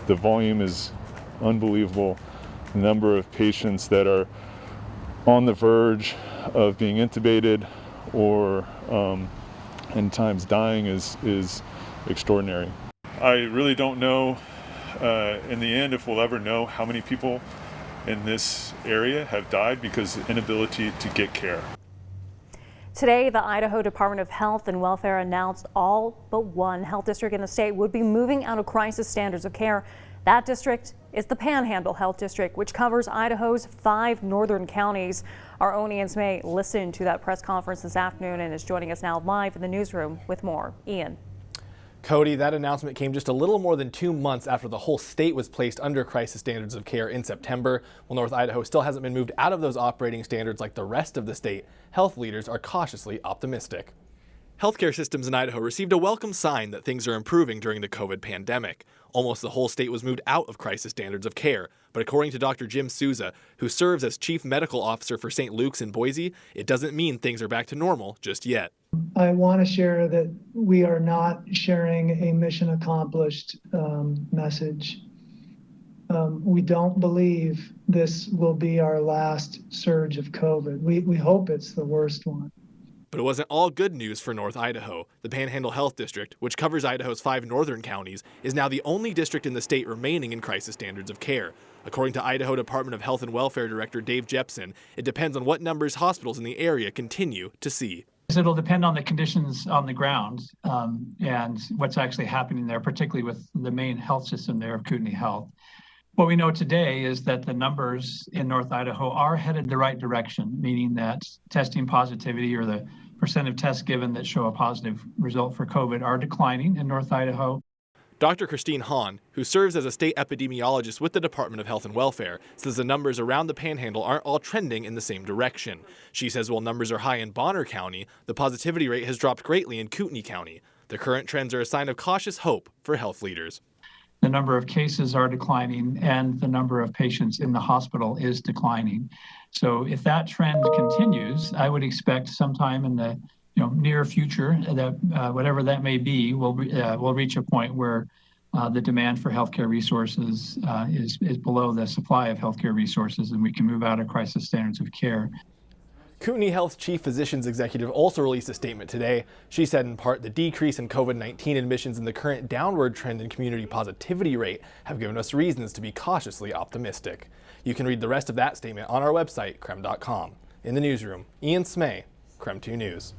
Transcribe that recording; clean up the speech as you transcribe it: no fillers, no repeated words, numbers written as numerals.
The volume is unbelievable. The number of patients that are on the verge of being intubated or in times dying is extraordinary. I really don't know in the end if we'll ever know how many people in this area have died because of inability to get care. Today, the Idaho Department of Health and Welfare announced all but one health district in the state would be moving out of crisis standards of care. That district is the Panhandle Health District, which covers Idaho's 5 northern counties. Our own Ian Smay listened to that press conference this afternoon and is joining us now live in the newsroom with more. Ian. Cody, that announcement came just a little more than 2 months after the whole state was placed under crisis standards of care in September. While North Idaho still hasn't been moved out of those operating standards like the rest of the state, health leaders are cautiously optimistic. Healthcare systems in Idaho received a welcome sign that things are improving during the COVID pandemic. Almost the whole state was moved out of crisis standards of care. But according to Dr. Jim Souza, who serves as Chief Medical Officer for St. Luke's in Boise, it doesn't mean things are back to normal just yet. I want to share that we are not sharing a mission accomplished message. We don't believe this will be our last surge of COVID. We hope it's the worst one. But it wasn't all good news for North Idaho. The Panhandle Health District, which covers Idaho's 5 northern counties, is now the only district in the state remaining in crisis standards of care. According to Idaho Department of Health and Welfare Director Dave Jepson, it depends on what numbers hospitals in the area continue to see. It'll depend on the conditions on the ground and what's actually happening there, particularly with the main health system there of Kootenai Health. What we know today is that the numbers in North Idaho are headed the right direction, meaning that testing positivity or the percent of tests given that show a positive result for COVID are declining in North Idaho. Dr. Christine Hahn, who serves as a state epidemiologist with the Department of Health and Welfare, says the numbers around the Panhandle aren't all trending in the same direction. She says while numbers are high in Bonner County, the positivity rate has dropped greatly in Kootenai County. The current trends are a sign of cautious hope for health leaders. The number of cases are declining and the number of patients in the hospital is declining. So if that trend continues, I would expect sometime in the near future that whatever that may be, we'll reach a point where the demand for healthcare resources is below the supply of healthcare resources, and we can move out of crisis standards of care. Kootenai Health Chief Physicians Executive also released a statement today. She said in part the decrease in COVID-19 admissions and the current downward trend in community positivity rate have given us reasons to be cautiously optimistic. You can read the rest of that statement on our website, KREM.com. In the newsroom, Ian Smay, KREM 2 News.